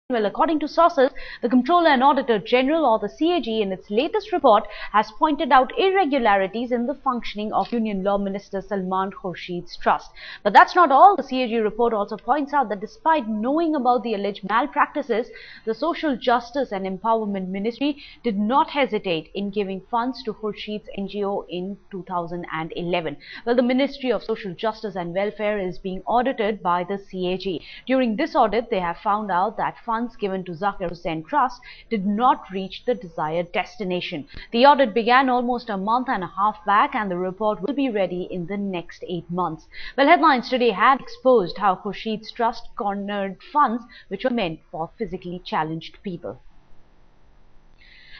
Well, according to sources, the Comptroller and Auditor General, or the CAG, in its latest report has pointed out irregularities in the functioning of Union Law Minister Salman Khurshid's trust. But that's not all. The CAG report also points out that despite knowing about the alleged malpractices, the Social Justice and Empowerment Ministry did not hesitate in giving funds to Khurshid's NGO in 2011. Well, the Ministry of Social Justice and Welfare is being audited by the CAG. During this audit, they have found out that funds given to Zakir Hussain Trust did not reach the desired destination. The audit began almost a month and a half back, and the report will be ready in the next 8 months. Well, headlines today had exposed how Khurshid's Trust cornered funds which were meant for physically challenged people.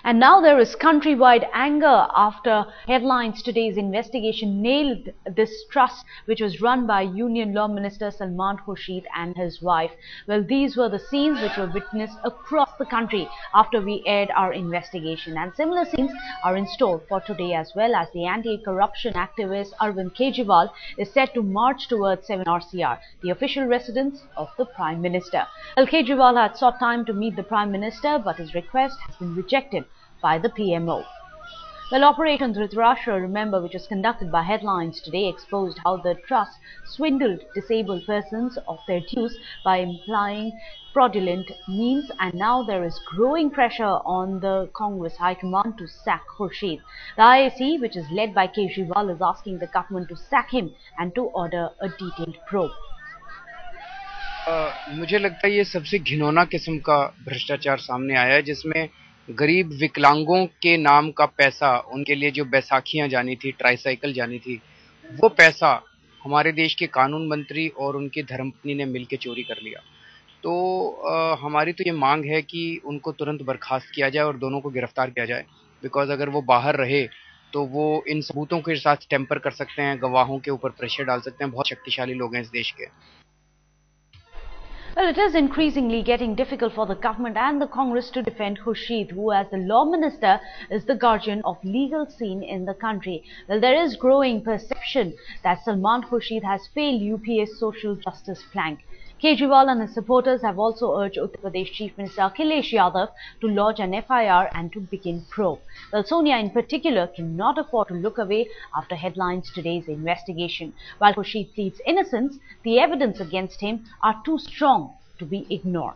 And now there is countrywide anger after headlines today's investigation nailed this trust, which was run by Union Law Minister Salman Khurshid and his wife. Well, these were the scenes which were witnessed across the country after we aired our investigation. And similar scenes are in store for today as well, as the anti-corruption activist Arvind Kejriwal is set to march towards 7 RCR, the official residence of the Prime Minister. Well, Kejriwal had sought time to meet the Prime Minister, but his request has been rejected by the PMO. Well, Operation Dhritarashtra, remember, which was conducted by Headlines today, exposed how the trust swindled disabled persons of their dues by implying fraudulent means, and now there is growing pressure on the Congress High Command to sack Khurshid. The IAC, which is led by Kejriwal, is asking the government to sack him and to order a detailed probe. मुझे लगता है ये सबसे घिनौना किस्म का भ्रष्टाचार सामने आया है, जिसमें गरीब विकलांगों के नाम का पैसा, उनके लिए जो बैसाखियां जानी थी, ट्राईसाइकिल जानी थी, वो पैसा हमारे देश के कानून मंत्री और उनकी धर्मपत्नी ने मिलकर चोरी कर लिया। तो हमारी तो ये मांग है कि उनको तुरंत बर्खास्त किया जाए और दोनों को गिरफ्तार किया जाए, बिकॉज अगर वो बाहर रहे तो वो इन सबूतों के साथ टेम्पर कर सकते हैं, गवाहों के ऊपर प्रेशर डाल सकते हैं। बहुत शक्तिशाली लोग हैं इस देश के। Well, it is increasingly getting difficult for the government and the Congress to defend Khurshid, who as the law minister is the guardian of legal scene in the country. Well, there is growing perception that Salman Khurshid has failed UPA's social justice plank. Kejriwal and his supporters have also urged Uttar Pradesh Chief Minister Akhilesh Yadav to lodge an FIR and to begin probe. Well, Sonia in particular cannot afford to look away after Headlines today's investigation. While Khurshid pleads innocence, the evidence against him are too strong to be ignored.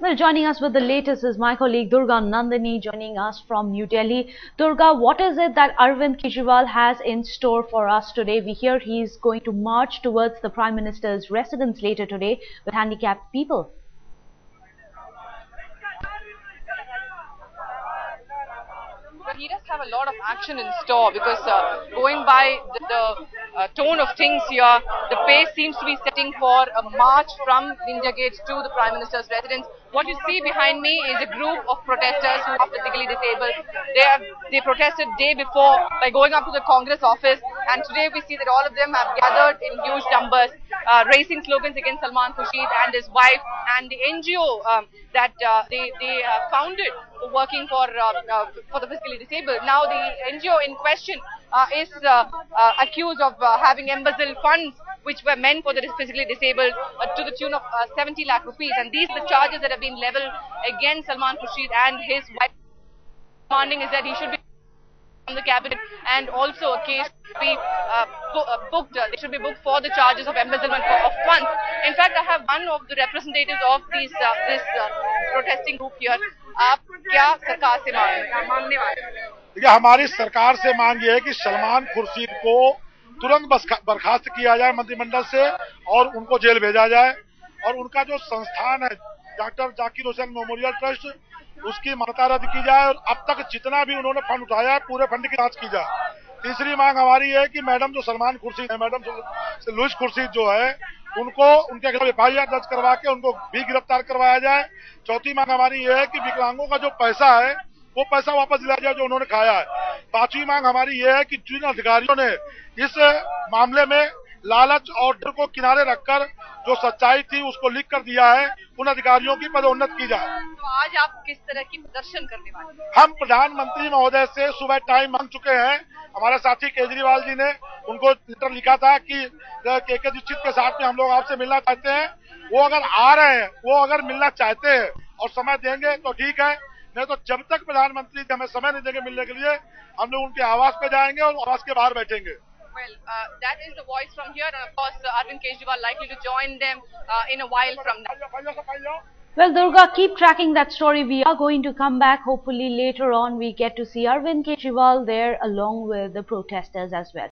Well, joining us with the latest is my colleague Durga Nandini, joining us from New Delhi. Durga, what is it that Arvind Kejriwal has in store for us today? We hear he's going to march towards the Prime Minister's residence later today with handicapped people. But he does have a lot of action in store, because going by the tone of things here, the pace seems to be setting for a march from India Gate to the Prime Minister's residence. What you see behind me is a group of protesters who are physically disabled. They protested day before by going up to the Congress office, and today we see that all of them have gathered in huge numbers, raising slogans against Salman Khurshid and his wife and the NGO that they founded, working for the physically disabled. Now the NGO in question is accused of having embezzled funds which were meant for the physically disabled to the tune of 70 lakh rupees. And these are the charges that have been leveled against Salman Khurshid and his wife. Demanding is that he should be from the cabinet, and also a case be booked. They should be booked for the charges of embezzlement of funds. In fact, I have one of the representatives of this protesting group here. आप क्या सरकार से मांगने वाले हैं? देखिए, हमारी सरकार से मांग ये है कि सलमान खुर्शीद को तुरंत बर्खास्त किया जाए मंत्रिमंडल से और उनको जेल भेजा जाए, और उनका जो संस्थान है doctor Zakir Hussain memorial trust, उसकी मान्यता रद्द की जाए, और अब तक जितना भी उन्होंने फंड उठाया है पूरे फंड की जांच की जाए। तीसरी मांग हमारी है कि मैडम जो सलमान खुर्शीद है, मैडम लुइस खुर्शीद जो है, उनको उनके खिलाफ FIR दर्ज करवा के उनको भी गिरफ्तार करवाया जाए। चौथी मांग हमारी ये है कि विकलांगों का जो पैसा है वो पैसा वापस दिलाया जाए जो उन्होंने खाया है। पांचवी मांग हमारी ये है कि जिन अधिकारियों ने इस मामले में लालच और डर को किनारे रखकर जो सच्चाई थी उसको लिख कर दिया है, उन अधिकारियों की पदोन्नत की जाए। तो आज आप किस तरह की प्रदर्शन करने वाले हैं? हम प्रधानमंत्री महोदय से सुबह टाइम मांग चुके हैं। हमारे साथी केजरीवाल जी ने उनको लेटर लिखा था कि के दीक्षित के साथ में हम लोग आपसे मिलना चाहते हैं, वो अगर आ रहे हैं, वो अगर मिलना चाहते हैं और समय देंगे तो ठीक है, नहीं तो जब तक प्रधानमंत्री जी हमें समय नहीं देंगे मिलने के लिए, हम लोग उनके आवास पे जाएंगे और आवास के बाहर बैठेंगे। Well, that is the voice from here, and of course, Arvind Kejriwal likely to join them in a while from now. Well, Durga, keep tracking that story. We are going to come back. Hopefully later on we get to see Arvind Kejriwal there along with the protesters as well.